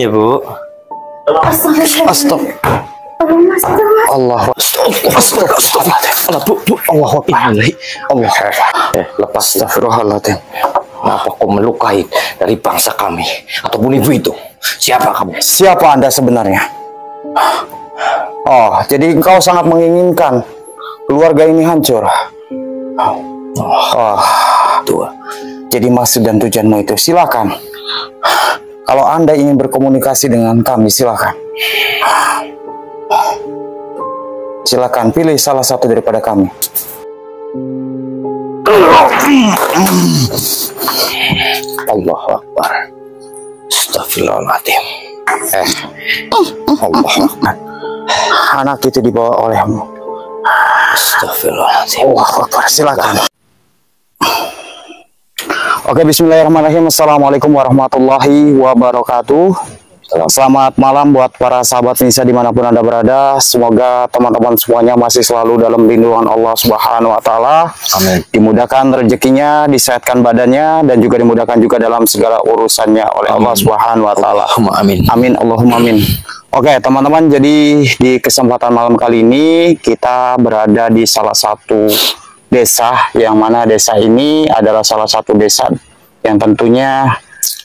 Ya Bu. Astagfirullah. Allah. Astagfirullah. Bu. Allah. Lepas astagfirullahaladzim. Kenapa kau melukai dari bangsa kami ataupun ibu itu? Siapa kamu? Siapa Anda sebenarnya? Oh, jadi engkau sangat menginginkan keluarga ini hancur. Tuh. Jadi maksud dan tujuanmu itu, silakan. Kalau Anda ingin berkomunikasi dengan kami, silakan. Silakan pilih salah satu daripada kami. Allahu Akbar. Astagfirullahaladzim. Allahu Akbar. Anak itu dibawa olehmu. Astagfirullahaladzim. Allahu Akbar. Silakan. Oke, bismillahirrahmanirrahim. Assalamualaikum warahmatullahi wabarakatuh. Selamat malam buat para sahabat Nisa dimanapun Anda berada. Semoga teman-teman semuanya masih selalu dalam lindungan Allah Subhanahu wa Ta'ala. Amin. Dimudahkan rezekinya, disehatkan badannya, dan juga dimudahkan juga dalam segala urusannya oleh Allah Subhanahu wa Ta'ala. Amin. Amin, Allahumma amin. Oke, teman-teman, jadi di kesempatan malam kali ini kita berada di salah satu desa, yang mana desa ini adalah salah satu desa yang tentunya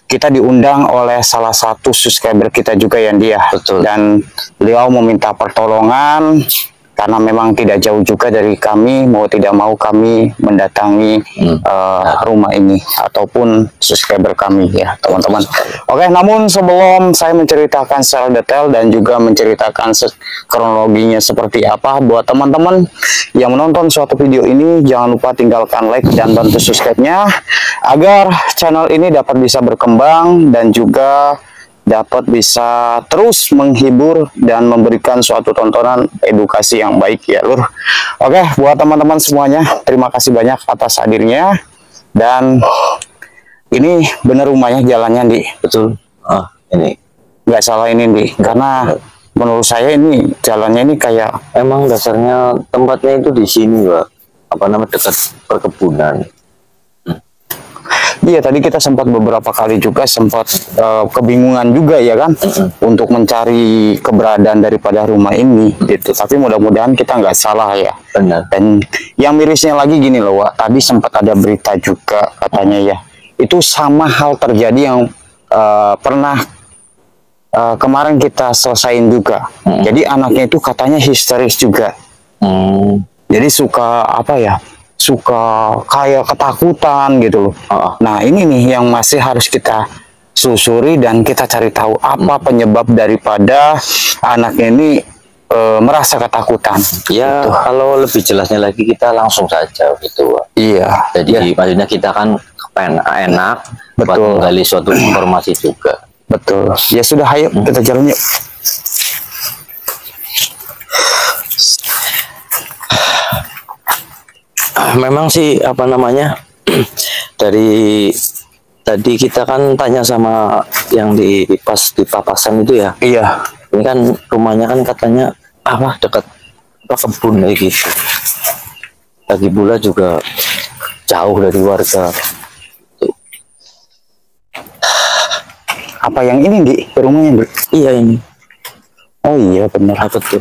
kita diundang oleh salah satu subscriber kita juga yang dia. Betul. Dan beliau meminta pertolongan karena memang tidak jauh juga dari kami, mau tidak mau kami mendatangi rumah ini ataupun subscriber kami ya teman-teman. Oke, namun sebelum saya menceritakan secara detail dan juga menceritakan kronologinya seperti apa, buat teman-teman yang menonton suatu video ini, jangan lupa tinggalkan like dan bantu subscribe-nya agar channel ini dapat bisa berkembang dan juga dapat bisa terus menghibur dan memberikan suatu tontonan edukasi yang baik ya Lur. Oke, buat teman-teman semuanya, terima kasih banyak atas hadirnya. Dan ini bener rumahnya, jalannya Di. Betul. Ini Nggak salah ini Di, karena menurut saya ini jalannya ini kayak emang dasarnya tempatnya itu di sini Pak. Apa namanya, dekat perkebunan. iya, tadi kita sempat beberapa kali juga sempat kebingungan juga ya kan, untuk mencari keberadaan daripada rumah ini gitu. Tapi mudah-mudahan kita nggak salah ya. Benar. Dan yang mirisnya lagi gini loh Wak, tadi sempat ada berita juga katanya ya, itu sama hal terjadi yang pernah kemarin kita selesain juga. Jadi anaknya itu katanya histeris juga. Jadi suka apa ya, suka kayak ketakutan gitu loh. Nah ini nih yang masih harus kita susuri dan kita cari tahu apa penyebab daripada anaknya ini merasa ketakutan. Ya gitu. Kalau lebih jelasnya lagi kita langsung saja gitu Pak. Iya. Jadi maksudnya kita kan enak buat Betul. menggali suatu informasi juga. Betul. Ya sudah, ayo kita jalan yuk. Memang sih apa namanya dari tadi kita kan tanya sama yang di papasan itu ya. Iya. Ini kan rumahnya kan katanya apa dekat apa kebun kayak gitu. Lagi pula juga jauh dari warga. Apa yang ini Di? Rumahnya Di? Iya ini. Oh iya benar. Betul.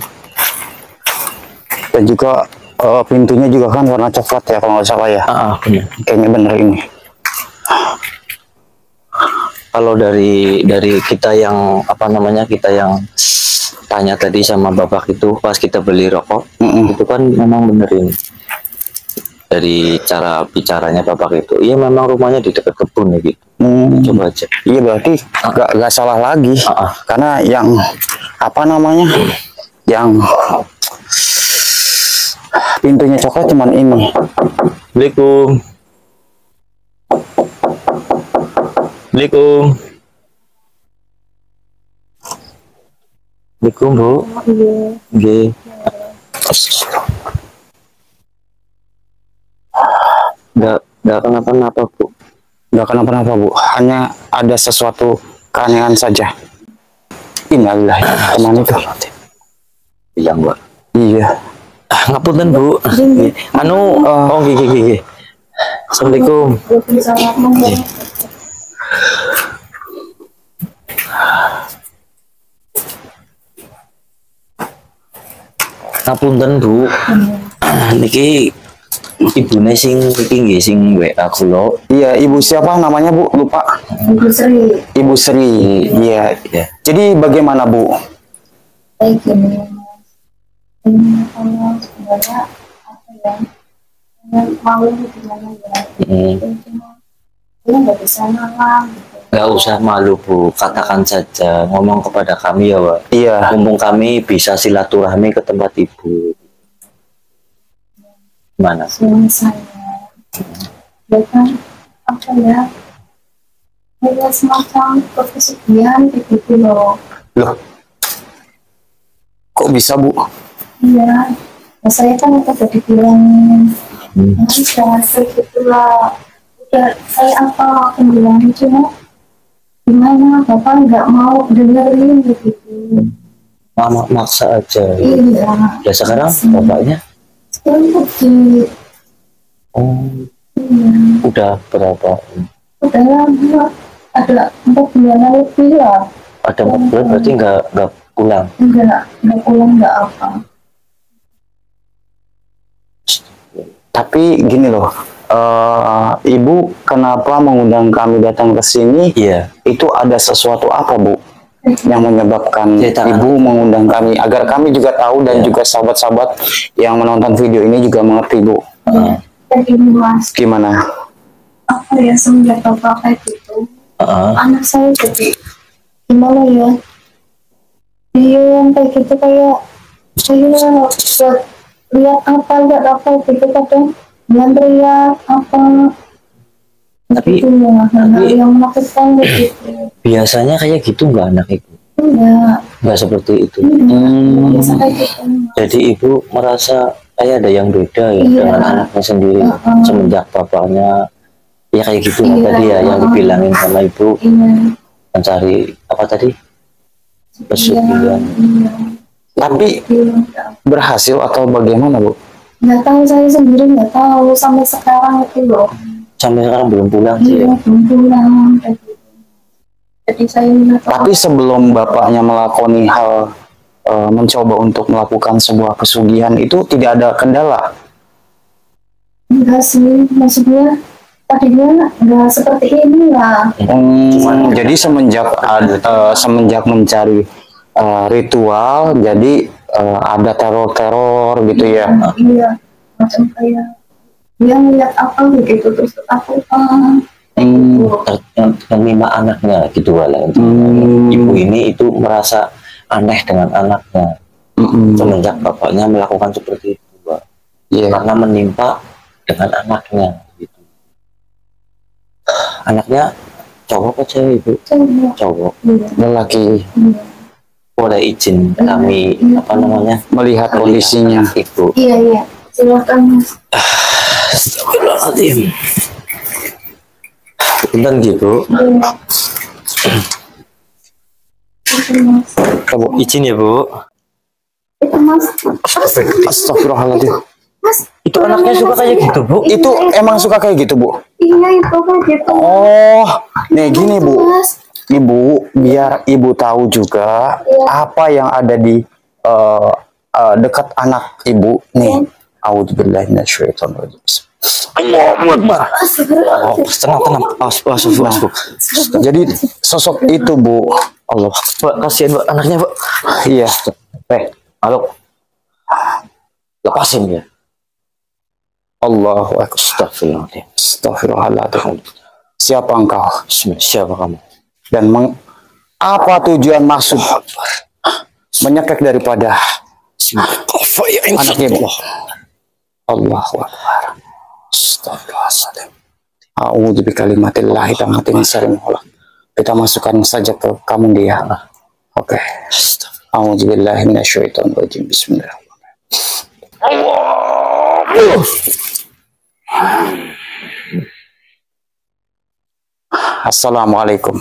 Dan juga pintunya juga kan warna coklat ya kalau nggak salah ya. Benar. Kayaknya bener ini. Kalau dari kita yang apa namanya, kita yang tanya tadi sama bapak itu pas kita beli rokok, itu kan memang benerin dari cara bicaranya bapak itu. Iya memang rumahnya di dekat kebun ya gitu. Coba aja. Iya berarti nggak salah lagi. Karena yang apa namanya, yang pintunya coklat cuman ini. Assalamualaikum. Assalamualaikum. Assalamualaikum Bu. Iya. Nggak kenapa-napa Bu. Nggak kenapa-napa Bu. Hanya ada sesuatu keanehan saja. Innalillahi teman itu. Bilang Mbak. Iya. Ngapunten Bu. Anu oh gigi. Assalamualaikum. Ngapunten Bu, niki ibune sing iki nggih sing WA kula. Iya, ibu siapa namanya Bu? Lupa. Ibu Sri. Ibu Sri. Iya. Ya. Jadi bagaimana Bu? Kayak gini, ini kalau sebenarnya apa ya, malu gimana ya, cuma dia nggak bisa ngalah gitu. Nggak usah malu Bu, katakan saja, ngomong kepada kami ya Pak. Iya. Mumpung kami bisa silaturahmi ke tempat Ibu. Mana? Suami saya, dia kan apa ya, kayak semacam kepesugihan gitu loh. Loh. Kok bisa Bu? Iya, nah, saya kan udah dibilang udah segitulah, udah saya apa aku bilang cuma gimana bapak nggak mau dengerin gitu. Mama maksa aja. Iya. Ya sekarang bapaknya Sekarang pergi. Iya. udah berapa? Udah lama, ada 4 bulan lebih lah. Ada 4 bulan berarti nggak pulang. Nggak pulang nggak apa. Tapi gini loh, Ibu kenapa mengundang kami datang ke sini? Iya. Itu ada sesuatu apa Bu yang menyebabkan Ceritakan. Ibu mengundang kami agar kami juga tahu dan juga sahabat-sahabat yang menonton video ini juga mengerti Bu. Jadi Mas, Gimana? apa ya semenjak bapak kayak gitu, anak saya jadi gimana ya? Dia kayak gitu kayak buat lihat apa lihat apa gitu kadang dengan teriak apa. Tapi- itu ya, yang menakutkan gitu. Biasanya kayak gitu nggak anak Ibu? Nggak seperti itu. Biasa kayak gitu. Jadi Ibu merasa kayak ada yang beda ya Iya. dengan anaknya sendiri semenjak bapaknya ya kayak gitu lah Iya. tadi ya yang dibilangin sama Ibu Iya. mencari apa tadi pesugihan. Iya. Tapi berhasil atau bagaimana Bu? Nggak tahu, saya sendiri nggak tahu sampai sekarang itu loh. Sampai sekarang belum pulang sih. Iya, Ya. belum pulang kayak gitu. Jadi saya nggak tahu. Tapi sebelum bapaknya melakoni hal mencoba untuk melakukan sebuah pesugihan itu tidak ada kendala. Enggak sih, maksudnya tadinya nggak seperti ini lah. Jadi semenjak mencari ritual, jadi ada teror-teror gitu ya. Iya, macam kayak dia ngeliat apa begitu terus aku Terima anaknya gitu lah. Ibu ini itu merasa aneh dengan anaknya semenjak bapaknya melakukan seperti itu Pak. Iya. Karena menimpa dengan anaknya gitu. Anaknya cowok apa cewek Ibu? Cowok. Lelaki Boleh izin kami apa namanya melihat kondisinya. Ibu. Iya, silakan Mas. Astagfirullahaladzim. Bentar gitu. Iya. Itu Mas. Kamu izin ya Bu. Itu Mas. Astagfirullahaladzim. Mas. Itu anaknya suka kayak gitu Bu. Itu emang suka kayak gitu Bu? Iya, itu kayak gitu. Oh, nih gini Bu. Mas. Ibu, biar Ibu tahu juga apa yang ada di dekat anak Ibu. Nih, A'udzubillahi minasyaitonirrajim. Allahu Akbar. Oh, tenang. Astagfirullah. Jadi sosok itu Bu, Allah. Pak, kasihan Pak anaknya Pak. Iya. Halo. Lepasin ya. Allahu Akbar. Astagfirullahaladzim. Astagfirullahaladzim. Siapa engkau? Siapa kamu? Dan apa tujuan maksud menyekek daripada anak Ibu? Allahu Akbar. Astagfirullahaladzim. A'udzu bikalimatillahi tammati min syarri ma khalaq. Kita masukkan saja ke kamu dia. Oke. A'udzu billahi minasyaitonir rajim. Bismillahirrahmanirrahim. Assalamualaikum.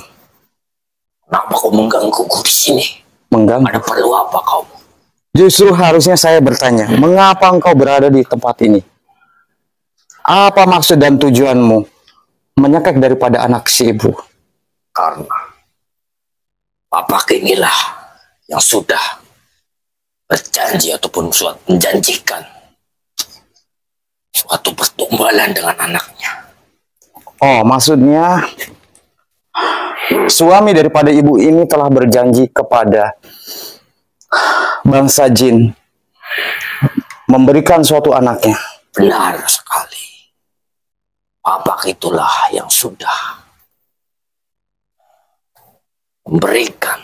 Kenapa kau menggangguku di sini? Mengganggu? Ada perlu apa kau? Justru harusnya saya bertanya, mengapa engkau berada di tempat ini? Apa maksud dan tujuanmu menyekek daripada anak si ibu? Karena bapak inilah yang sudah berjanji ataupun menjanjikan suatu pertumbuhan dengan anaknya. Oh, maksudnya suami daripada ibu ini telah berjanji kepada bangsa jin memberikan suatu anaknya. Benar sekali. Bapak itulah yang sudah memberikan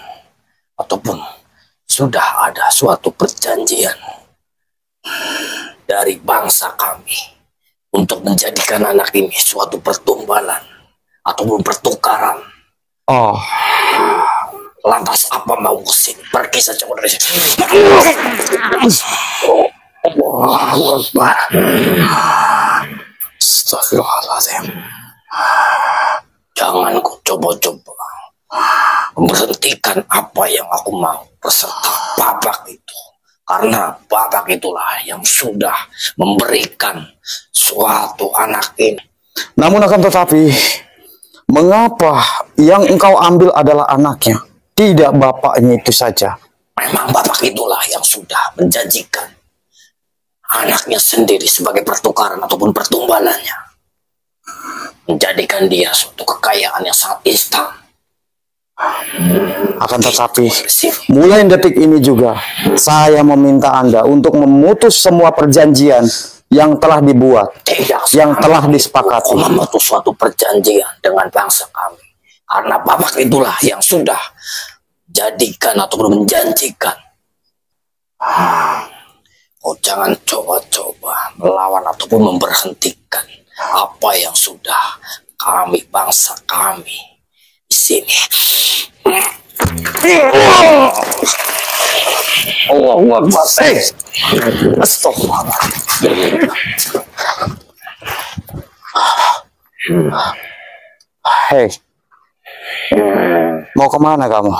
ataupun sudah ada suatu perjanjian dari bangsa kami untuk menjadikan anak ini suatu pertumbalan ataupun pertukaran. Oh, Lantas apa mau kesini? Pergi saja dari sini. Allahu Akbar. Astagfirullahaladzim. Jangan kau coba-coba memberhentikan apa yang aku mau beserta bapak itu. Karena bapak itulah yang sudah memberikan suatu anak ini. namun akan tetapi, mengapa yang engkau ambil adalah anaknya, tidak bapaknya itu saja? Memang bapak itulah yang sudah menjanjikan anaknya sendiri sebagai pertukaran ataupun pertumbalannya. Menjadikan dia suatu kekayaan yang sangat instan. Akan tetapi, mulai detik ini juga, saya meminta Anda untuk memutus semua perjanjian yang telah dibuat, Tidak, yang telah disepakati. Kau memutus suatu perjanjian dengan bangsa kami. Karena bapak itulah yang sudah jadikan ataupun menjanjikan. Kau jangan coba-coba melawan ataupun memberhentikan apa yang sudah kami, bangsa kami di sini. Allahu Akbar. Astagfirullah. Hei, mau kemana kamu?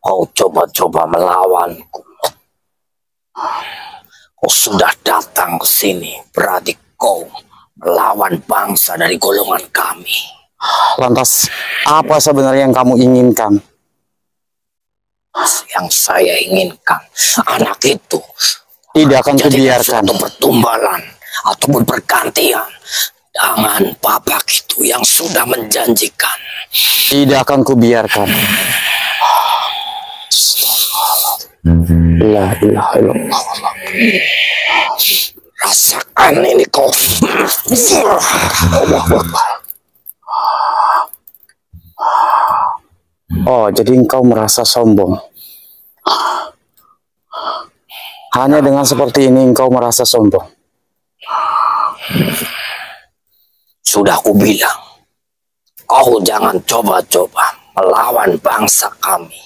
Kau coba-coba melawanku. Kau sudah datang ke sini, berarti kau melawan bangsa dari golongan kami. Lantas, apa sebenarnya yang kamu inginkan? Yang saya inginkan, anak itu Tidak akan kubiarkan. suatu pertumbalan ataupun pergantian dengan bapak itu yang sudah menjanjikan. Tidak akan kubiarkan. La ilaha illallah. Rasakan ini kau. Allahu Akbar. Oh, jadi engkau merasa sombong. Hanya dengan seperti ini engkau merasa sombong. Sudah aku bilang, kau jangan coba-coba melawan bangsa kami.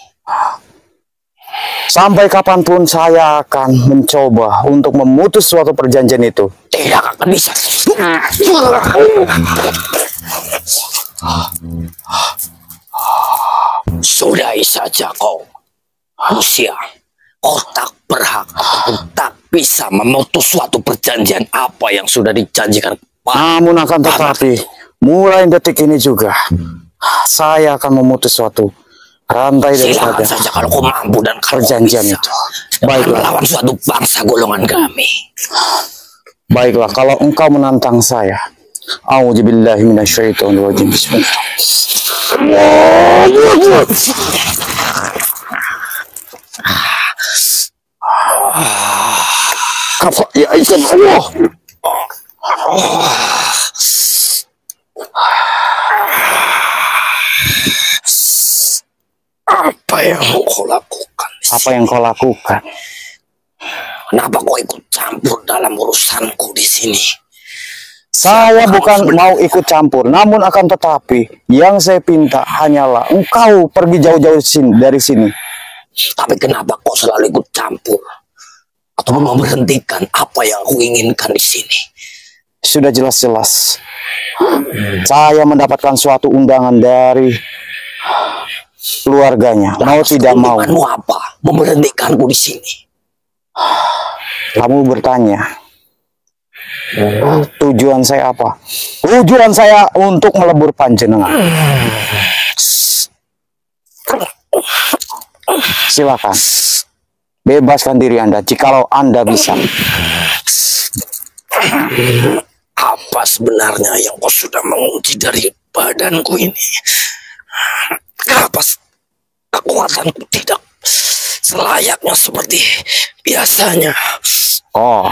Sampai kapanpun saya akan mencoba untuk memutus suatu perjanjian itu. Tidak akan bisa. Sudahi saja kau, manusia. Kau tak berhak ataupun tak bisa memutus suatu perjanjian apa yang sudah dijanjikan. Namun akan tetapi, mulai detik ini juga, saya akan memutus suatu rantai Silakan daripada saja kalau kau mampu dan kalau perjanjian bisa. itu. Baiklah, melawan suatu bangsa golongan kami. Baiklah, kalau engkau menantang saya, a'udzubillahi minasyaitonirrajim. Bismillah. Apa ya izin Allah? Apa yang kau lakukan? Apa yang kau lakukan? Kenapa kau ikut campur dalam urusanku di sini? Saya bukan mau ikut campur, namun akan tetapi yang saya pinta hanyalah engkau pergi jauh-jauh dari sini. Tapi kenapa kau selalu ikut campur? Atau memberhentikan apa yang aku inginkan di sini? Sudah jelas-jelas saya mendapatkan suatu undangan dari keluarganya. Mau tidak mau. Undanganmu apa? Memberhentikanku di sini. Kamu bertanya, tujuan saya apa? Tujuan saya untuk melebur panjenengan. Silakan. Bebaskan diri Anda jikalau Anda bisa. Apa sebenarnya yang kau sudah mengunci dari badanku ini? Kenapa kekuatanku tidak selayaknya seperti biasanya? Oh,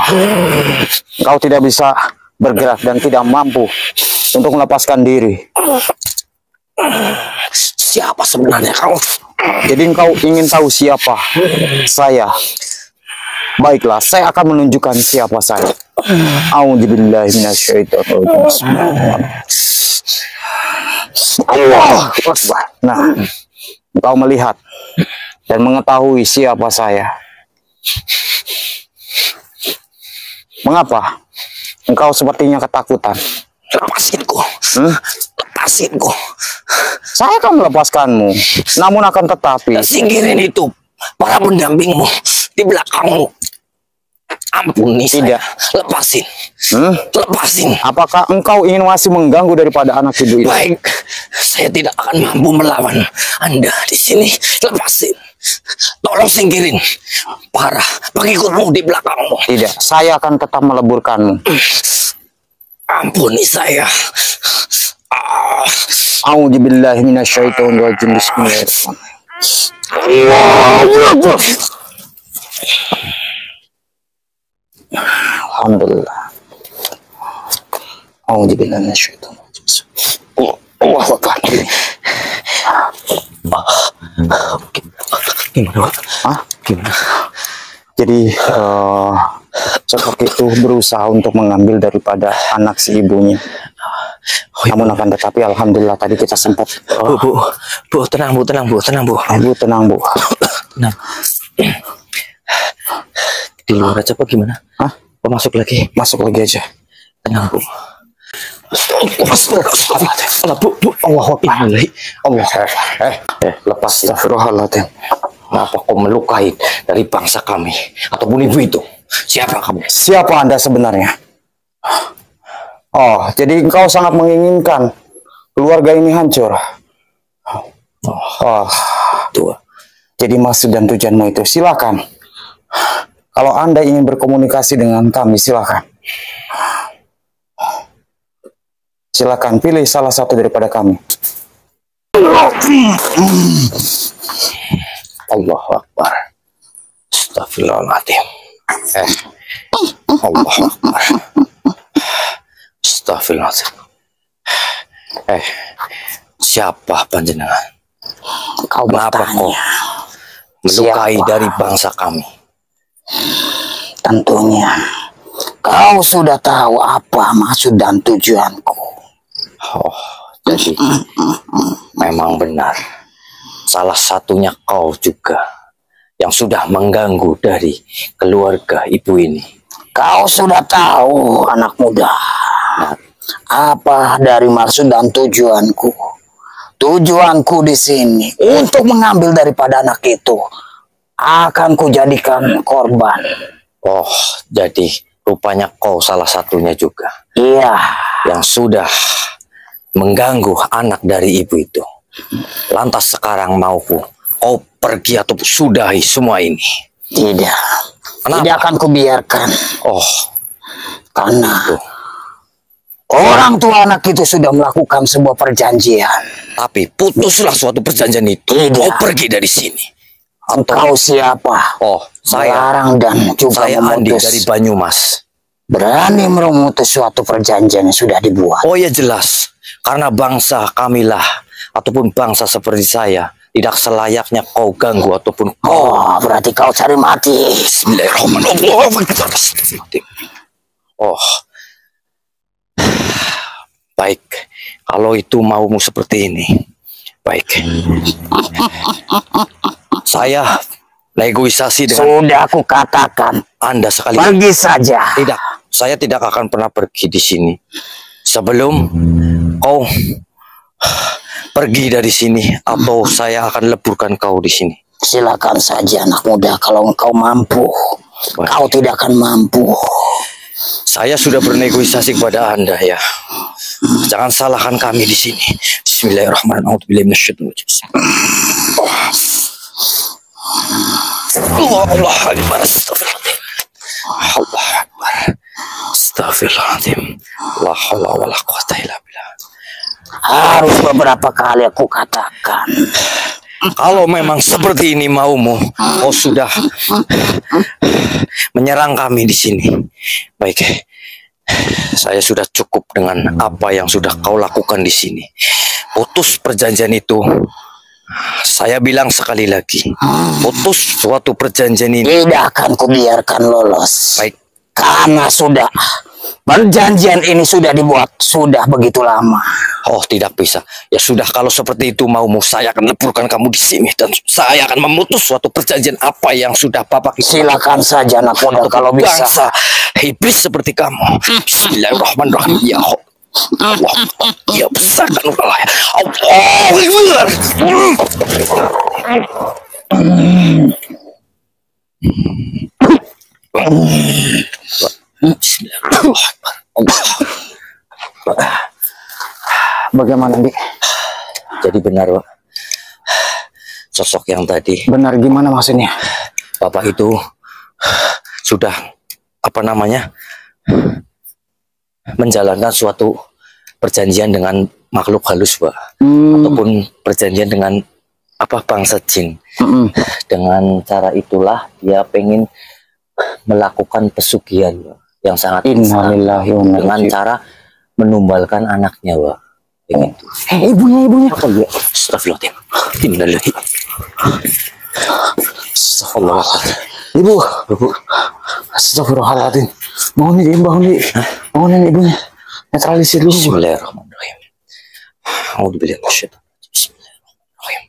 kau tidak bisa bergerak dan tidak mampu untuk melepaskan diri. Siapa sebenarnya kau? Jadi engkau ingin tahu siapa saya? Baiklah, saya akan menunjukkan siapa saya. A'udzubillahi minasyaitonirrajim. Allah Akbar. Nah, engkau melihat dan mengetahui siapa saya. Mengapa engkau sepertinya ketakutan? Lepasinku. Lepasinku. Saya akan melepaskanmu, namun akan tetapi Singkirin itu para pendampingmu di belakangmu. Ampuni saya. Tidak. Lepasin. Lepasin. apakah engkau ingin masih mengganggu daripada anak ibu itu? Baik, saya tidak akan mampu melawan Anda di sini. Lepasin. Tolong singkirin para pengikutmu di belakangmu. Tidak, saya akan tetap meleburkanmu. Ampuni saya. A'udzubillahi minasyaitonirrajim. Bismillahirrahmanirrahim. Alhamdulillah. A'udzubillahi minasyaitonirrajim. Allahu Akbar. Gimana? Hah? Gimana? Jadi seperti itu berusaha untuk mengambil daripada anak si ibunya. Namun akan tetapi alhamdulillah tadi kita sempat. Bu, tenang bu. Bu, tenang bu. Tenang. Di luar aja apa gimana? Hah? Oh, masuk lagi. Masuk lagi aja. Tenang bu. Bu. Allah Akbar. Allah. Lepas ya. Astagfirullahaladzim. Kenapa kau melukai dari bangsa kami ataupun ibu itu? Siapa kamu? Siapa Anda sebenarnya? Oh, jadi engkau sangat menginginkan keluarga ini hancur. Oh, Tuh. jadi maksud dan tujuanmu itu silakan. Kalau Anda ingin berkomunikasi dengan kami, silakan. Silakan pilih salah satu daripada kami. Allahu Akbar. Astagfirullahaladzim. Allahu Akbar. Astagfirullahaladzim. Siapa panjenengan? Kau Kenapa kau melukai dari bangsa kami? Tentunya kau sudah tahu apa maksud dan tujuanku. Oh, jadi memang benar. Salah satunya kau juga yang sudah mengganggu dari keluarga ibu ini. Kau sudah tahu, anak muda, apa dari maksud dan tujuanku. Tujuanku di sini untuk mengambil daripada anak itu. Akan kujadikan korban. Oh, jadi rupanya kau salah satunya juga. Iya. Yang sudah mengganggu anak dari ibu itu. Lantas sekarang mauku kau pergi atau sudahi semua ini? Tidak. Kenapa? Tidak akan kubiarkan. Oh, Karena orang tua anak itu sudah melakukan sebuah perjanjian. tapi putuslah suatu perjanjian itu. Tidak. Kau pergi dari sini. Engkau siapa? Oh, saya Melarang dan juga Andi memutus. dari Banyumas. Berani memutus suatu perjanjian yang sudah dibuat. Oh ya jelas, karena bangsa kamilah ataupun bangsa seperti saya tidak selayaknya kau ganggu ataupun kau. Oh, berarti kau cari mati. Bismillahirrahmanirrahim. Oh, baik. Kalau itu maumu seperti ini, baik. Saya negosiasi dengan Sudah aku katakan. Anda sekali. Pergi saja. Tidak, saya tidak akan pernah pergi di sini sebelum kau pergi dari sini atau saya akan leburkan kau di sini. Silakan saja anak muda kalau engkau mampu. Kau tidak akan mampu. Saya sudah bernegosiasi kepada Anda ya. Jangan salahkan kami di sini. Bismillahirrahmanirrahim. Allah Akbar. Astagfirullahaladzim. Allah Akbar. Astagfirullahaladzim. La haula wala quwata illa billah. Harus beberapa kali aku katakan. Kalau memang seperti ini maumu, kau sudah menyerang kami di sini. Baik, saya sudah cukup dengan apa yang sudah kau lakukan di sini. Putus perjanjian itu. Saya bilang sekali lagi, putus suatu perjanjian ini. Tidak akan kubiarkan lolos. Baik, Karena sudah perjanjian ini sudah dibuat sudah begitu lama. oh tidak bisa. Ya sudah, kalau seperti itu maumu, saya akan leburkan kamu di sini dan saya akan memutus suatu perjanjian apa yang sudah Bapak itu. Silakan saja anak muda kalau bisa. Bangsa iblis seperti kamu. Bismillahirrahmanirrahim. Ya Allah, ya besarkan Allah. Allah. Bagaimana, Dik? Jadi benar, Pak. Sosok yang tadi, Benar gimana maksudnya? Bapak itu sudah menjalankan suatu perjanjian dengan makhluk halus, Pak. Ataupun perjanjian dengan bangsa jin. Dengan cara itulah dia pengen melakukan pesugihan, Pak, yang sangat besar dengan cara menumbalkan anaknya, Pak. Begitu. Ibunya. Oh iya, astagfirullahaladzim. Innalillahi. Astagfirullahaladzim. Ibu. Astagfirullahaladzim. Bangunin ibunya. Netralisir dulu. Bismillahirrahmanirrahim. A'udzubillahi minasyaitonir rajim. Bismillahirrahmanirrahim.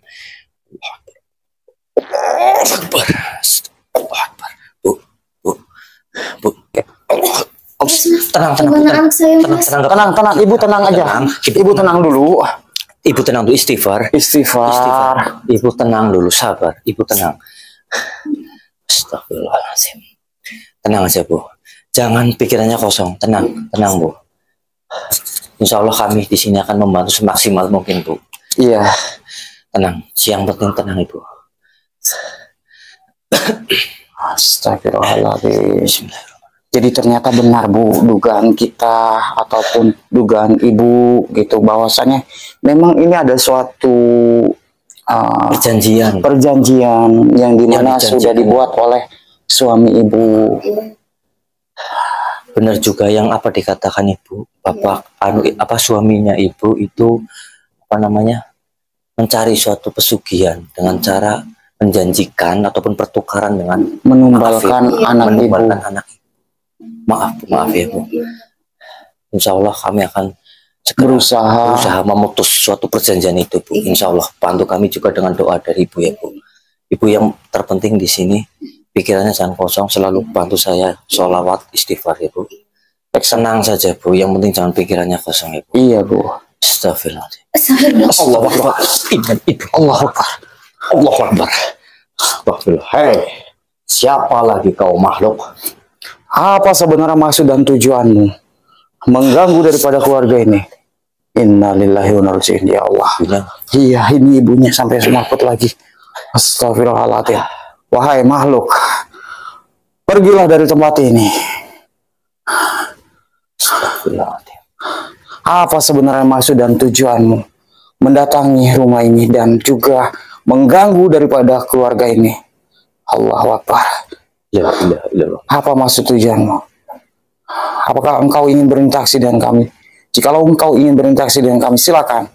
Allahu Akbar. Allahu Akbar. Bu. Tenang. Gimana anak saya, Mas? Tenang, Ibu tenang aja. Ibu tenang dulu. Ibu tenang dulu, istighfar. Ibu tenang dulu, sabar. Ibu tenang. Astagfirullahaladzim. Tenang aja, Bu. Jangan pikirannya kosong. Tenang, Bu. Insya Allah kami di sini akan membantu semaksimal mungkin, Bu. Iya. Tenang. Siang penting tenang, Ibu. Astagfirullahaladzim. Bismillahirrahmanirrahim. Jadi ternyata benar, Bu, dugaan kita ataupun dugaan Ibu gitu, bahwasannya memang ini ada suatu perjanjian yang dimana sudah dibuat oleh suami Ibu. Benar juga yang dikatakan Ibu, Bapak suaminya Ibu itu mencari suatu pesugihan dengan cara menjanjikan ataupun pertukaran dengan menumbalkan anak Ibu. Maaf ya, Bu. Insya Allah kami akan berusaha memutus suatu perjanjian itu, Bu. Insya Allah bantu kami juga dengan doa dari Ibu ya, Bu. Ibu yang terpenting di sini pikirannya jangan kosong, selalu bantu saya sholawat istighfar ya, Bu. Senang saja, Bu. Yang penting jangan pikirannya kosong ya, Bu. Iya, Bu. Astagfirullahaladzim. Allahu Akbar. Allahu Akbar. Allahu Akbar. Astagfirullah. Hei, siapa lagi kau makhluk? Apa sebenarnya maksud dan tujuanmu mengganggu daripada keluarga ini? Innalillahi wa inna ilaihi raji'un. Ya Allah. Iya, ini ibunya sampai semaput lagi. Astagfirullahaladzim. Wahai makhluk, pergilah dari tempat ini. Astagfirullahaladzim. Apa sebenarnya maksud dan tujuanmu mendatangi rumah ini dan juga mengganggu daripada keluarga ini? Allahu Akbar. Ya. Apa maksud tujuanmu? Apakah engkau ingin berinteraksi dengan kami? Jikalau engkau ingin berinteraksi dengan kami, silakan.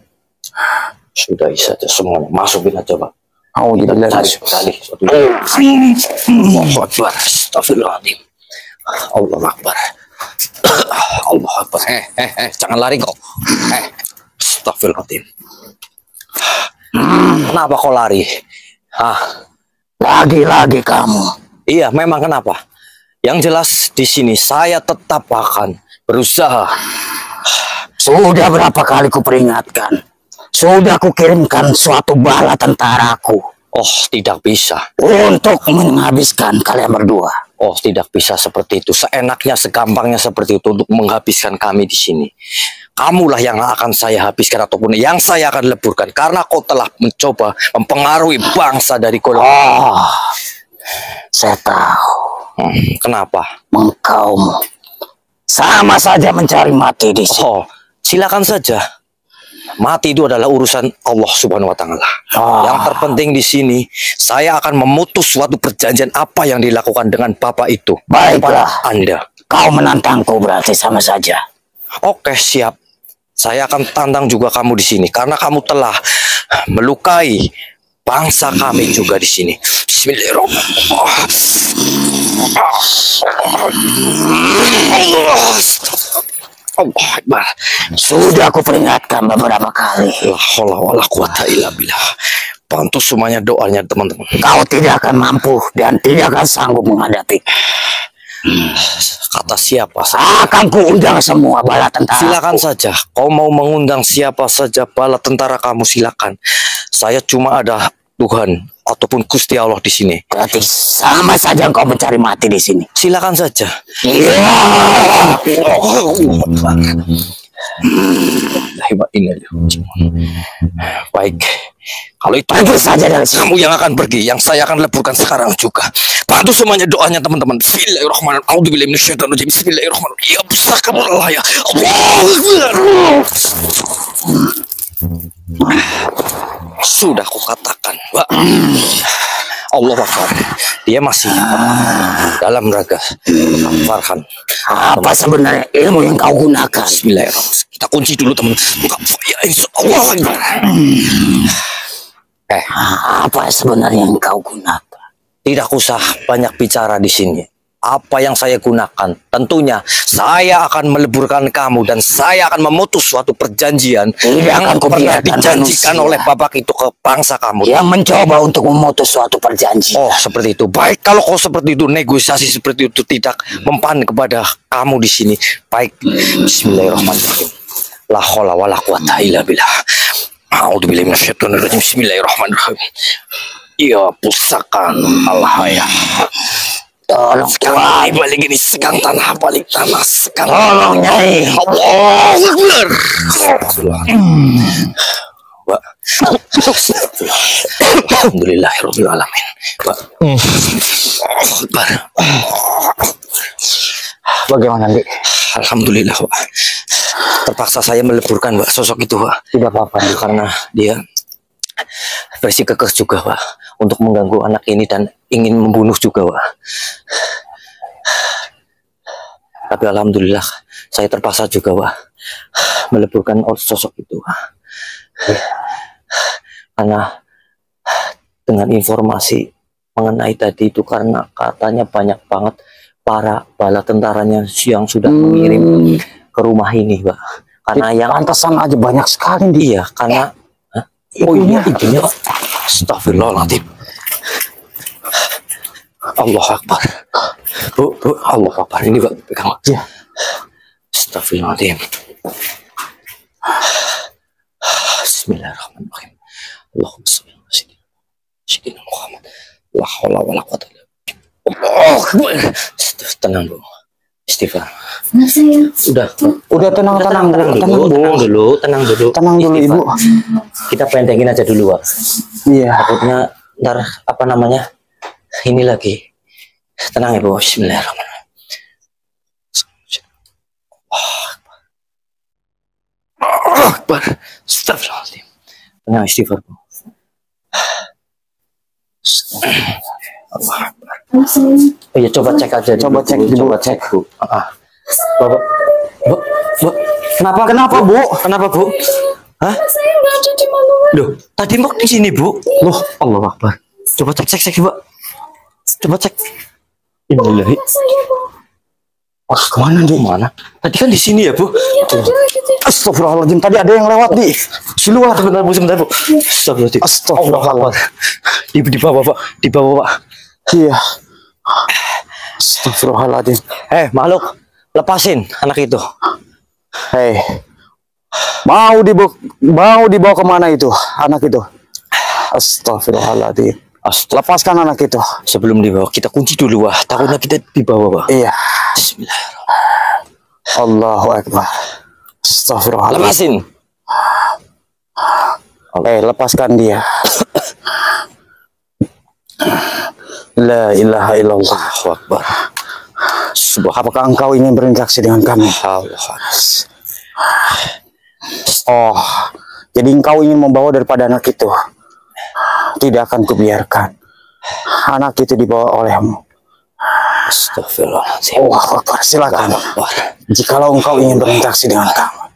Sudah saja semuanya. Masukin aja, Pak. Allahu Akbar. Astagfirullahaladzim. Allahu Akbar. Allahu Akbar. Jangan lari kau. Astagfirullahaladzim. Kenapa kau lari? Lagi-lagi kamu. Iya, memang kenapa? Yang jelas di sini saya tetap akan berusaha. Sudah berapa kali kuperingatkan. Sudah kukirimkan suatu bala tentaraku. Oh, tidak bisa. Untuk menghabiskan kalian berdua. Oh, tidak bisa seperti itu. Seenaknya, segampangnya seperti itu untuk menghabiskan kami di sini. Kamulah yang akan saya habiskan ataupun yang saya akan leburkan. Karena kau telah mencoba mempengaruhi bangsa dari golongan. Saya tahu. Kenapa? Engkau sama saja mencari mati di sini. Oh, silakan saja. Mati itu adalah urusan Allah Subhanahu wa taala. Yang terpenting di sini, saya akan memutus suatu perjanjian apa yang dilakukan dengan Bapak itu. Baiklah. Anda. Kau menantangku berarti sama saja. Oke, siap. Saya akan tantang juga kamu di sini karena kamu telah melukai bangsa kami juga di sini. Allah Akbar. Sudah aku peringatkan beberapa kali. La haula wala quwata illa billah. Bantu semuanya doanya teman-teman. Kau tidak akan mampu dan tidak akan sanggup menghadapi. Kata siapa? Akan kuundang semua bala tentara. Silakan saja. Kau mau mengundang siapa saja bala tentara kamu silakan. Saya cuma ada Tuhan ataupun Gusti Allah di sini. Berarti sama saja engkau mencari mati di sini. Silakan saja. Baik. Kalau itu pergi saja dari sini. Kamu yang akan pergi, yang saya akan leburkan sekarang juga. Bantu semuanya doanya teman-teman. Bismillahirrahmanirrahim. A'udzubillahi minasyaitonir rajim. Bismillahirrahmanirrahim. Ya bismillah ya. Sudah aku katakan, Pak. Allah Akbar. Dia masih dalam raga Farhan. Apa sebenarnya ilmu yang kau gunakan? Bismillahirrahmanirrahim. Kita kunci dulu teman. Ya insyaallah. Apa sebenarnya yang kau gunakan? Tidak usah banyak bicara di sini. Apa yang saya gunakan? Tentunya saya akan meleburkan kamu dan saya akan memutus suatu perjanjian yang pernah dijanjikan oleh Bapak itu ke bangsa kamu. Yang mencoba untuk memutus suatu perjanjian. Oh, seperti itu. Baik, kalau kau seperti itu, negosiasi seperti itu tidak mempan kepada kamu di sini. Baik. Bismillahirrahmanirrahim. La haula wala quwata illa billah. A'udzubillahi minasyaitonir rajim. Bismillahirrahmanirrahim. Ya pusaka al-haya. Tolong Nyai balik ini segang tanah balik tanah segang. Tolong Nyai. Allah Akbar. Mbak. Alhamdulillahirabbil alamin. Mbak. Akbar. Bagaimana, Dik? Alhamdulillah, Pak. Terpaksa saya meleburkan Mbak sosok itu, Pak. Tidak apa-apa, Karena dia bersikeras juga, Pak, untuk mengganggu anak ini dan ingin membunuh juga, Pak. Tapi alhamdulillah saya terpaksa juga, Pak, meleburkan sosok itu, Pak. Karena dengan informasi mengenai tadi itu, karena katanya banyak banget para bala tentaranya yang sudah mengirim ke rumah ini, Pak. Karena yang pantasan aja banyak sekali. Iya, karena ibunya, Pak. Astagfirullahaladzim. Allah Akbar. Bu, Allah Akbar. Ini, Pak, pegang. Ya. Astagfirullahaladzim. Bismillahirrahmanirrahim. Allahumma shalli ala sayyidina Muhammad. La haula wala quwwata illa billah. Allah Akbar. Tenang, Bu. Istighfar. Udah tenang dulu. Tenang dulu, Ibu. Kita pendengin aja dulu, Pak. Iya. Takutnya ntar apa namanya ini lagi. Tenang, Ibu. Bismillahirrahmanirrahim. Akbar. Astagfirullahaladzim. Tenang, istighfar, Bu. Allah Akbar. Oh ya, coba cek aja. Coba cek, Bu. Bapak, Bu. Kenapa, Bu? Kenapa, Bu? Hah? Saya nggak ada di mana. Loh, tadi Mbak di sini, Bu. Loh, Allah Akbar. Coba cek, Mbak. Coba cek. Innalillahi. Oh, kemana, Dik? Mana? Tadi kan di sini ya, Bu? Iya, tadi lagi di. Astagfirullahaladzim, tadi ada yang lewat di luar. Sebentar, Bu. Astagfirullahaladzim. Astagfirullah. Di bawah, Pak. Di bawah, Pak. Iya. Astagfirullahaladzim. Makhluk, lepasin anak itu. Hei, mau dibawa kemana itu anak itu? Astagfirullahaladzim. Lepaskan anak itu. Sebelum dibawa, kita kunci dulu, Pak. Takutnya kita dibawa, Pak. Iya. Bismillahirrahmanirrahim. Allahu Akbar. Astagfirullahaladzim. Lepasin. Lepaskan dia. La ilaha illallah. Akbar. Apakah engkau ingin berinteraksi dengan kami? Oh, jadi engkau ingin membawa daripada anak itu. Tidak akan kubiarkan anak itu dibawa olehmu. Astagfirullahaladzim. Oh, Akbar, silakan. Jikalau engkau ingin berinteraksi dengan kami.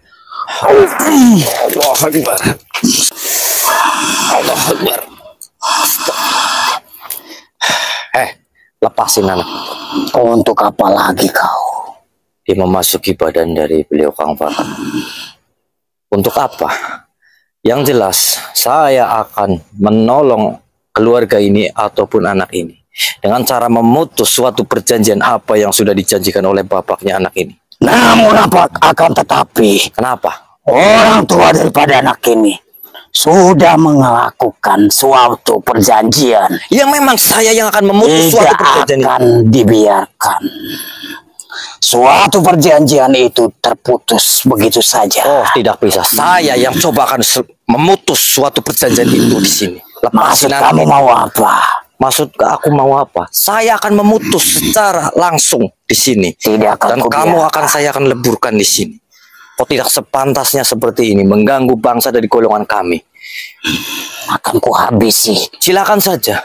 Allah Akbar. Allah Akbar. Lepasin anak. Untuk apa lagi kau? Dia memasuki badan dari beliau Kang Farhan. Untuk apa? Yang jelas, saya akan menolong keluarga ini ataupun anak ini dengan cara memutus suatu perjanjian apa yang sudah dijanjikan oleh bapaknya anak ini. Namun apa akan tetapi, Kenapa? orang tua daripada anak ini sudah melakukan suatu perjanjian. Ya memang saya yang akan memutus suatu Tidak perjanjian itu. akan dibiarkan suatu perjanjian itu terputus begitu saja. Oh, tidak bisa. Saya yang coba akan memutus suatu perjanjian itu di sini. Maksud Lepasin kamu mau apa? Maksud aku mau apa? Saya akan memutus secara langsung di sini. Tidak akan Dan kamu akan saya akan leburkan di sini. Kok tidak sepantasnya seperti ini mengganggu bangsa dari golongan kami. Akan kuhabisi Silakan saja.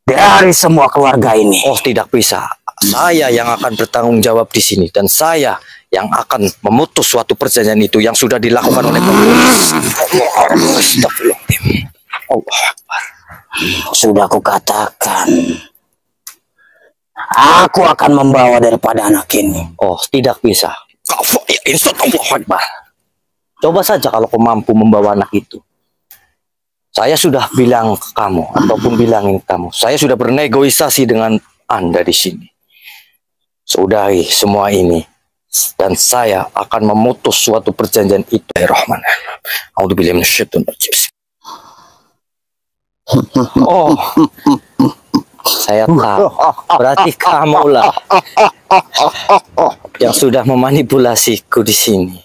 dari semua keluarga ini. Oh, tidak bisa. Saya yang akan bertanggung jawab di sini dan saya yang akan memutus suatu perjanjian itu yang sudah dilakukan oleh Astagfirullahaladzim. Allah Akbar. Sudah kukatakan, aku akan membawa daripada anak ini. Oh, tidak bisa. Allah Akbar. Coba saja kalau kau mampu membawa anak itu. Saya sudah bilang ke kamu ataupun bilangin kamu, saya sudah bernegosiasi dengan Anda di sini. Sudahi semua ini dan saya akan memutus suatu perjanjian itu. Rahman. A'udzubillahi minasyaitonir rajim. Oh, saya tahu. Berarti kamulah yang sudah memanipulasiku di sini.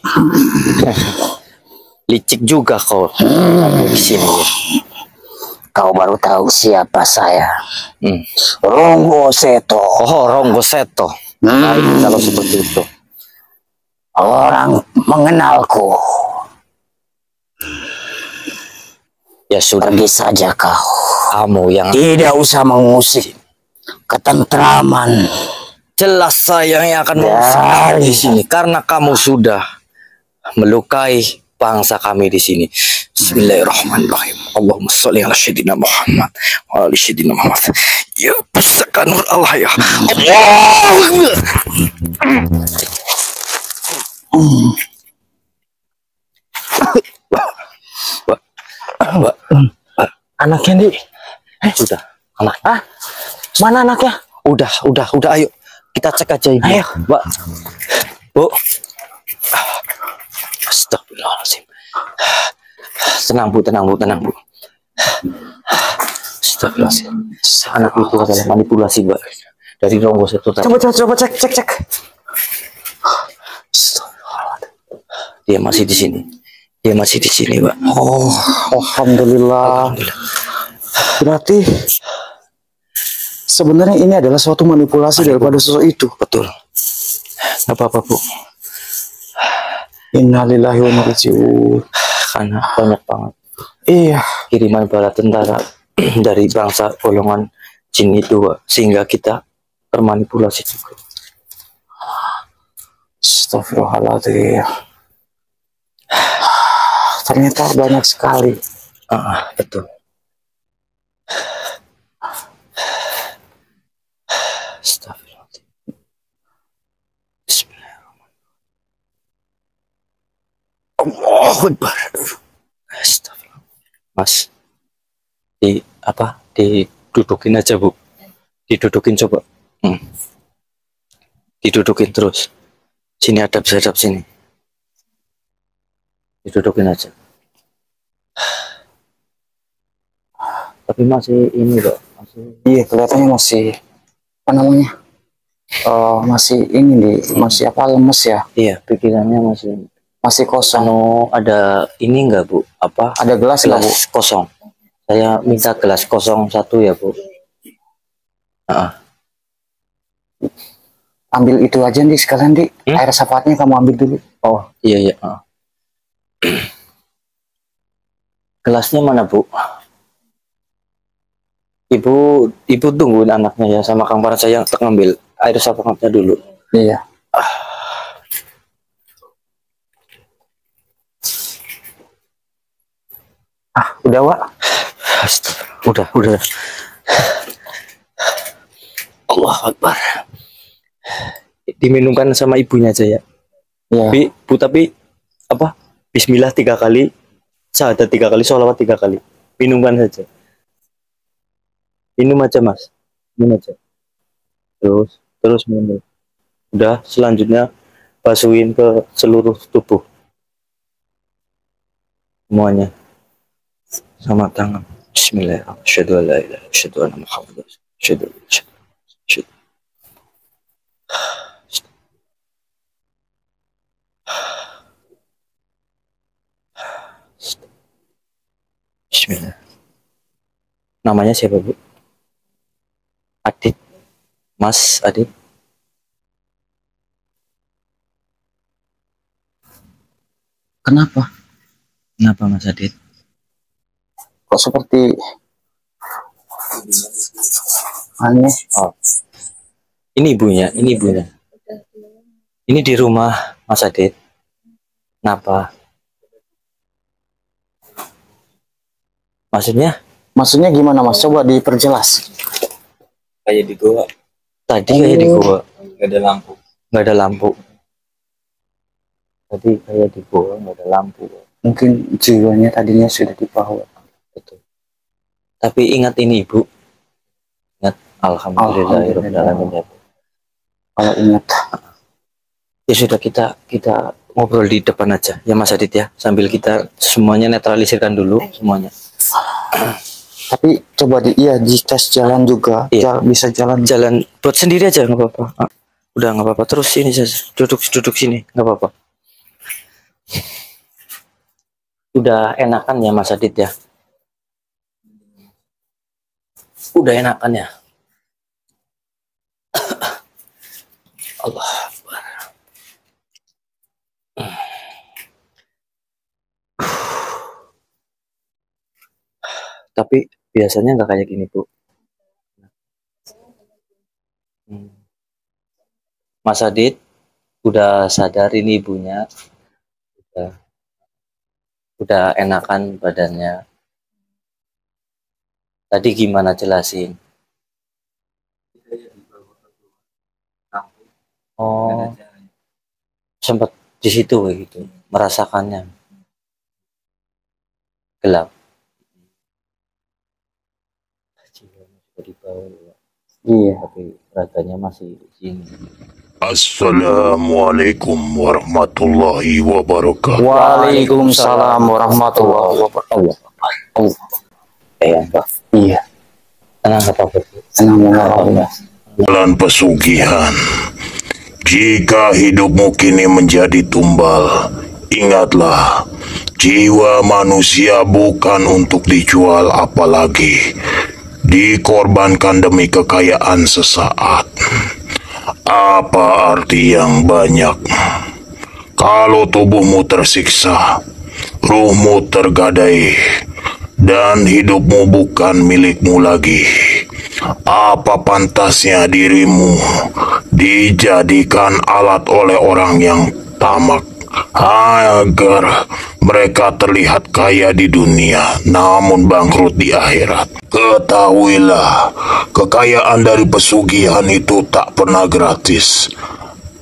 Licik juga kau di sini. Kau baru tahu siapa saya. Ronggo Seto. Oh, Ronggo Seto. Baik kalau seperti itu. Orang mengenalku. Ya sudah. Pergi saja kau. Kamu yang Tidak usah mengusik ketentraman. jelas saya yang akan mengusir di sini karena kamu sudah melukai bangsa kami di sini. Bismillahirrahmanirrahim. Allahumma sholli ala sayyidina Muhammad wa ala sayyidina Muhammad. Ya pusaka nur Allah ya. Allah. Anaknya di Sudah, anak. mana anaknya? Udah, ayo. Kita cek aja ini. Ayo. Mbak. Bu. Astagfirullahaladzim. Tenang bu. Astagfirullahaladzim. Anak itu adalah manipulasi, Mbak. Dari Ronggo Seto tadi. Coba cek. Astagfirullahaladzim. Dia masih di sini, Mbak. Oh, alhamdulillah. Berarti sebenarnya ini adalah suatu manipulasi daripada sosok itu. Betul. Gak apa-apa, Bu. Innalillahi wa inna ilaihi raji'un. Karena banyak banget Iya. kiriman bala tentara dari bangsa golongan jin itu, Pak. Sehingga kita termanipulasi juga. Astagfirullahaladzim. Ternyata banyak sekali. Betul. Astagfirullahaladzim. Bismillahirrahmanirrahim. Allahu Akbar. Astagfirullah. Mas, didudukin aja, Bu. Didudukin coba. Didudukin terus. Sini, hadap sini. Didudukin aja. Tapi masih ini, Pak. Iya, kelihatannya masih apa namanya? Masih ini nih, masih apa, lemes ya? Iya, pikirannya masih kosong. Ada ini enggak, Bu? Apa? Ada gelas nggak, Bu? Gelas kosong. Saya minta gelas kosong 1 ya, Bu. Ah, Ambil itu aja Dik sekalian Dik. Air syafaatnya kamu ambil dulu. oh iya iya. Gelasnya mana Bu? Ibu tungguin anaknya ya sama Kang Farhan, saya ngambil air syafaatnya dulu. Iya. Udah Wak. Udah. Allah Akbar. Diminumkan sama ibunya aja ya. Iya. Tapi apa? Bismillah 3 kali, syahadat 3 kali, sholawat 3 kali. Minumkan saja. Minum aja Mas. Minum aja. Terus minum. Udah, selanjutnya basuhin ke seluruh tubuh. Semuanya. Sama tangan. Bismillahirrahmanirrahim. Asyhadu an la ilaha illallah, asyhadu anna Muhammadar Rasulullah. Asyhadu. Bismillah. Namanya siapa Bu? Adit. Mas Adit. Kenapa? Kenapa Mas Adit? Kok seperti aneh? Oh. Ini ibunya. Ini di rumah Mas Adit. Kenapa? Maksudnya gimana Mas? Coba diperjelas. kayak di goa. Tadi kayak di goa. Nggak ada lampu. Tadi kayak di goa nggak ada lampu. Mungkin jiwanya tadinya sudah dibawa. Betul. Tapi ingat ini Ibu. Ingat alhamdulillahirobbilalamin. Kalau ingat. Ya sudah, kita ngobrol di depan aja ya Mas Adit ya, sambil kita semuanya netralisirkan dulu semuanya. Tapi coba dites jalan juga. Iya. Bisa jalan Buat sendiri aja nggak apa-apa. Udah nggak apa-apa, terus sini saja, duduk sini nggak apa-apa. Udah enakan ya Mas Adit ya? Udah enakan ya? Allah Akbar. Tapi biasanya nggak kayak gini Bu. Mas Adit udah sadar ini ibunya, udah enakan badannya. Tadi gimana jelasin? Oh, sempat di situ gitu, merasakannya gelap. Iya, tapi raganya masih di sini. Assalamualaikum warahmatullahi wabarakatuh. Waalaikumsalam warahmatullahi wabarakatuh. Iya. Tenang apa-apa. Bulan pesugihan. Jika hidupmu kini menjadi tumbal, ingatlah, jiwa manusia bukan untuk dijual, apalagi dikorbankan demi kekayaan sesaat. Apa arti yang banyak kalau tubuhmu tersiksa, ruhmu tergadai, dan hidupmu bukan milikmu lagi? Apa pantasnya dirimu dijadikan alat oleh orang yang tamak agar mereka terlihat kaya di dunia namun bangkrut di akhirat? Ketahuilah, kekayaan dari pesugihan itu tak pernah gratis.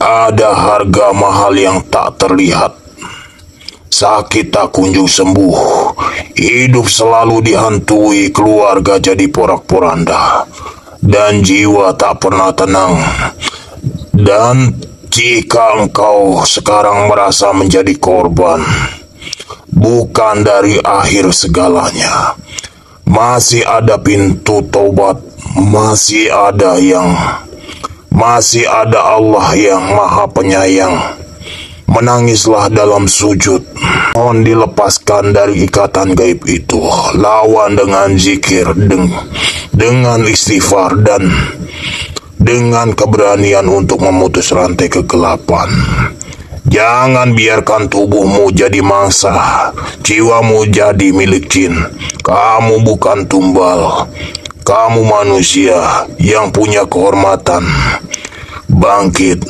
Ada harga mahal yang tak terlihat. Sakit tak kunjung sembuh, hidup selalu dihantui, keluarga jadi porak-poranda, dan jiwa tak pernah tenang. Dan jika engkau sekarang merasa menjadi korban, bukan dari akhir segalanya. Masih ada pintu taubat, masih ada Allah yang Maha Penyayang. Menangislah dalam sujud, mohon dilepaskan dari ikatan gaib itu. Lawan dengan zikir, dengan istighfar, dan dengan keberanian untuk memutus rantai kegelapan. Jangan biarkan tubuhmu jadi mangsa, jiwamu jadi milik jin. Kamu bukan tumbal, kamu manusia yang punya kehormatan. Bangkit,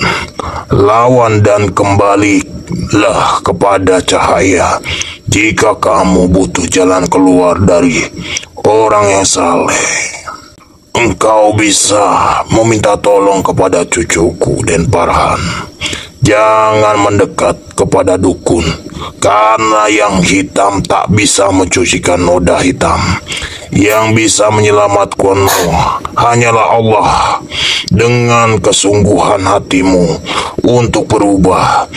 lawan dan kembalilah kepada cahaya. Jika kamu butuh jalan keluar dari orang yang saleh, engkau bisa meminta tolong kepada cucuku Den Farhan. Jangan mendekat kepada dukun, karena yang hitam tak bisa mencucikan noda hitam. Yang bisa menyelamatkanmu hanyalah Allah. Dengan kesungguhan hatimu untuk berubah,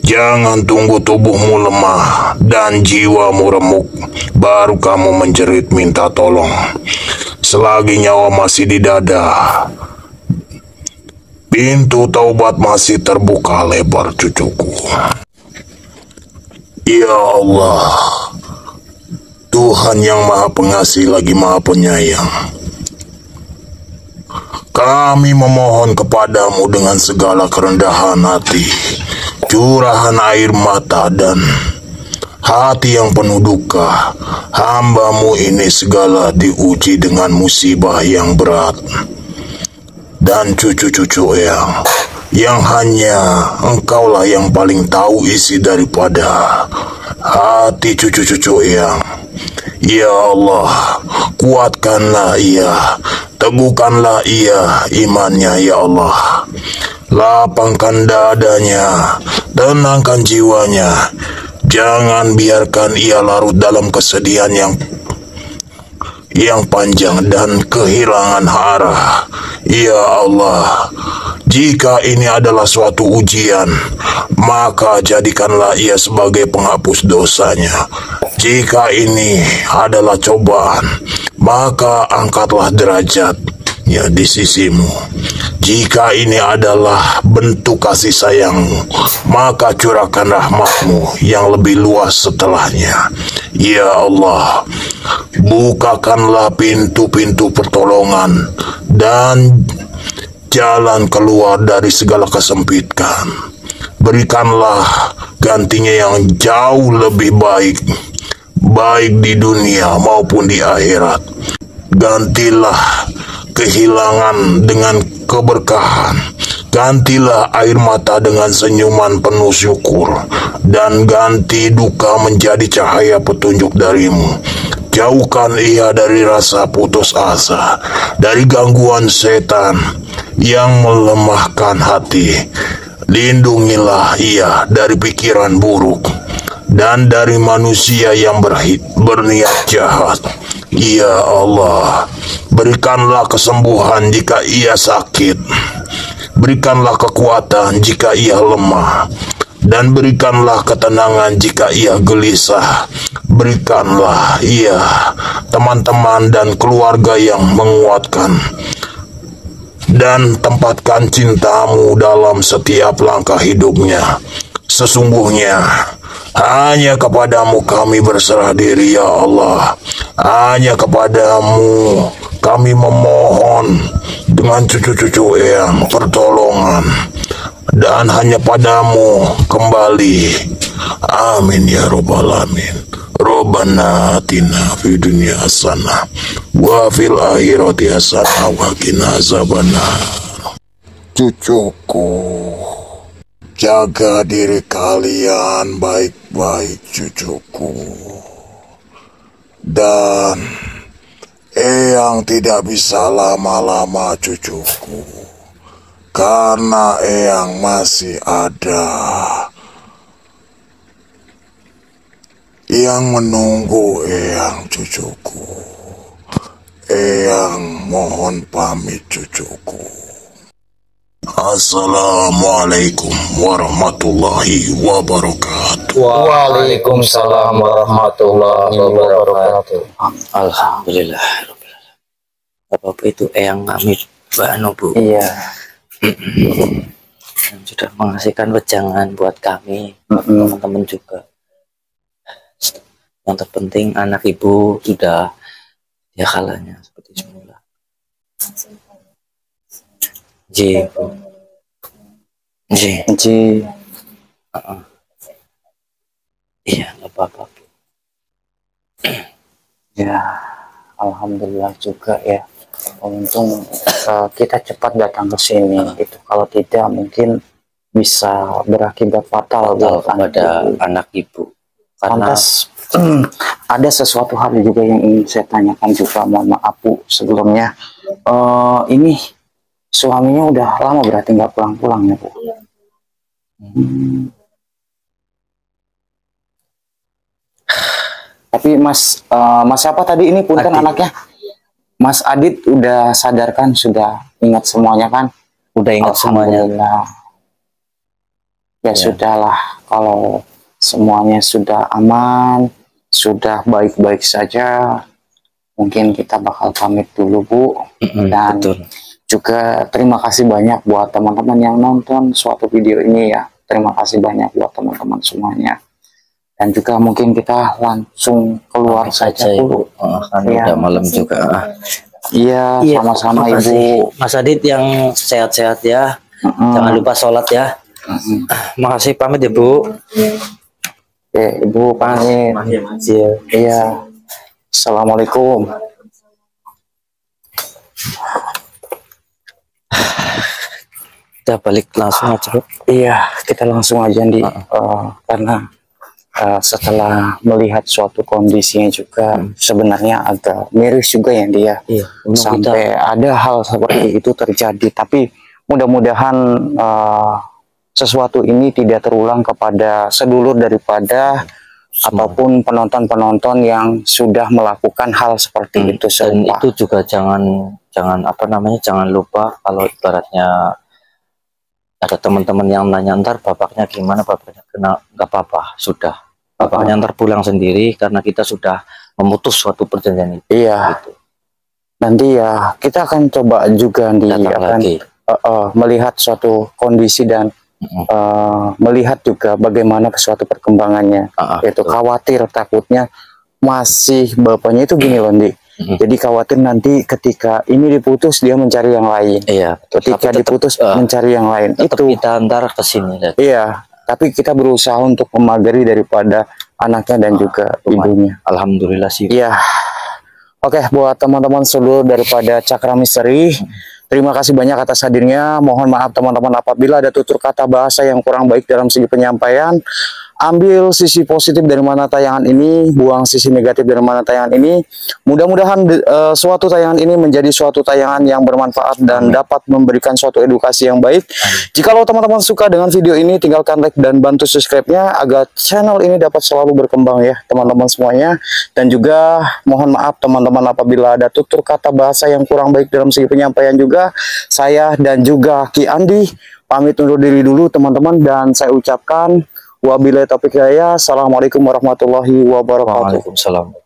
jangan tunggu tubuhmu lemah dan jiwamu remuk, baru kamu menjerit minta tolong. Selagi nyawa masih di dada, pintu taubat masih terbuka lebar cucuku. Ya Allah, Tuhan yang Maha Pengasih lagi Maha Penyayang, kami memohon kepadamu dengan segala kerendahan hati, curahan air mata dan hati yang penuh duka. Hambamu ini segala diuji dengan musibah yang berat. Dan cucu-cucu yang hanya engkaulah yang paling tahu isi daripada hati cucu-cucu yang. Ya Allah, kuatkanlah ia, teguhkanlah ia imannya ya Allah. Lapangkan dadanya, tenangkan jiwanya. Jangan biarkan ia larut dalam kesedihan yang panjang dan kehilangan arah. Ya Allah, jika ini adalah suatu ujian, maka jadikanlah ia sebagai penghapus dosanya. Jika ini adalah cobaan, maka angkatlah derajatnya di sisimu. Jika ini adalah bentuk kasih sayangmu, maka curahkan rahmatmu yang lebih luas setelahnya. Ya Allah, bukakanlah pintu-pintu pertolongan dan jalan keluar dari segala kesempitan. Berikanlah gantinya yang jauh lebih baik di dunia maupun di akhirat. Gantilah kehilangan dengan keberkahan. Gantilah air mata dengan senyuman penuh syukur, dan ganti duka menjadi cahaya petunjuk darimu. Jauhkan ia dari rasa putus asa, dari gangguan setan yang melemahkan hati. Lindungilah ia dari pikiran buruk dan dari manusia yang berniat jahat. Ya Allah, berikanlah kesembuhan jika ia sakit. Berikanlah kekuatan jika ia lemah. Dan berikanlah ketenangan jika ia gelisah. Berikanlah ia teman-teman dan keluarga yang menguatkan. Dan tempatkan cintamu dalam setiap langkah hidupnya. Sesungguhnya hanya kepadamu kami berserah diri ya Allah. Hanya kepadamu kami memohon dengan cucu-cucu yang pertolongan. Dan hanya padamu kembali. Amin ya Rabbal Alamin. Rabbana atina fid dunya hasanah wa fil akhirati hasanah wa qina azabannar. Cucuku, jaga diri kalian baik-baik cucuku. Dan Eyang tidak bisa lama-lama cucuku, karena Eyang masih ada yang menunggu Eyang cucuku. Eyang mohon pamit cucuku. Assalamualaikum warahmatullahi wabarakatuh. Waalaikumsalam warahmatullahi wabarakatuh. Alhamdulillah. Bapak itu Eyang kami Mbak Anu, Bu. Iya. Yang sudah mengasihkan wejangan buat kami, teman-teman juga. Yang terpenting anak ibu sudah ya kalanya seperti semula. Ji. Ji. Ji. Iya, nggak apa-apa. Ya, alhamdulillah juga ya. Untung kita cepat datang ke sini. Itu kalau tidak mungkin bisa berakibat fatal buat kepada anak ibu. Karena ada sesuatu hal juga yang ingin saya tanyakan juga, mohon maaf Bu sebelumnya. Ini suaminya udah lama berarti nggak pulang-pulang ya Bu? Tapi Mas siapa tadi ini punten anaknya? Mas Adit udah sadarkan, sudah ingat semuanya kan? Udah ingat semuanya. Ya sudahlah, kalau semuanya sudah aman, sudah baik-baik saja, mungkin kita bakal pamit dulu Bu. Dan betul. Juga terima kasih banyak buat teman-teman yang nonton suatu video ini ya. Terima kasih banyak buat teman-teman semuanya. Dan juga mungkin kita langsung keluar saja Bu. Kan udah malam juga. Iya, sama-sama Ibu. Mas Adit yang sehat-sehat ya. Jangan lupa sholat ya. Makasih, pamit ya Bu. Oke, Ibu pamit. Iya. Assalamualaikum. Kita balik langsung aja Bu. Iya, kita langsung aja nih. Karena setelah melihat suatu kondisinya juga sebenarnya agak miris juga ya dia. Sampai ada hal seperti itu terjadi. Tapi mudah-mudahan sesuatu ini tidak terulang kepada sedulur daripada ataupun penonton-penonton yang sudah melakukan hal seperti itu. Dan itu juga jangan jangan lupa kalau ibaratnya ada teman-teman yang nanya ntar bapaknya gimana, bapaknya kena, nggak apa-apa, sudah bapaknya ntar pulang sendiri karena kita sudah memutus suatu perjanjian itu. Iya. Gitu. Nanti ya kita akan coba juga melihat suatu kondisi dan melihat juga bagaimana suatu perkembangannya. Itu khawatir, takutnya masih bapaknya itu gini loh Ndi. Jadi khawatir nanti ketika ini diputus dia mencari yang lain. Iya. Ketika diputus mencari yang lain. Itu kita antar ke sini. Iya. Tapi kita berusaha untuk memagari daripada anaknya dan juga ibunya. Alhamdulillah sih. Iya. Oke, buat teman-teman seluruh daripada Cakra Misteri, terima kasih banyak atas hadirnya. Mohon maaf teman-teman apabila ada tutur kata bahasa yang kurang baik dalam segi penyampaian. Ambil sisi positif dari mana tayangan ini, buang sisi negatif dari mana tayangan ini. Mudah-mudahan suatu tayangan ini menjadi suatu tayangan yang bermanfaat dan dapat memberikan suatu edukasi yang baik. Jikalau teman-teman suka dengan video ini, tinggalkan like dan bantu subscribe-nya agar channel ini dapat selalu berkembang ya teman-teman semuanya. Dan juga mohon maaf teman-teman apabila ada tutur kata bahasa yang kurang baik dalam segi penyampaian juga. Saya dan juga Ki Andi pamit undur diri dulu teman-teman, dan saya ucapkan wabillahi taufiq hidayah. Assalamualaikum warahmatullahi wabarakatuh. Waalaikumsalam.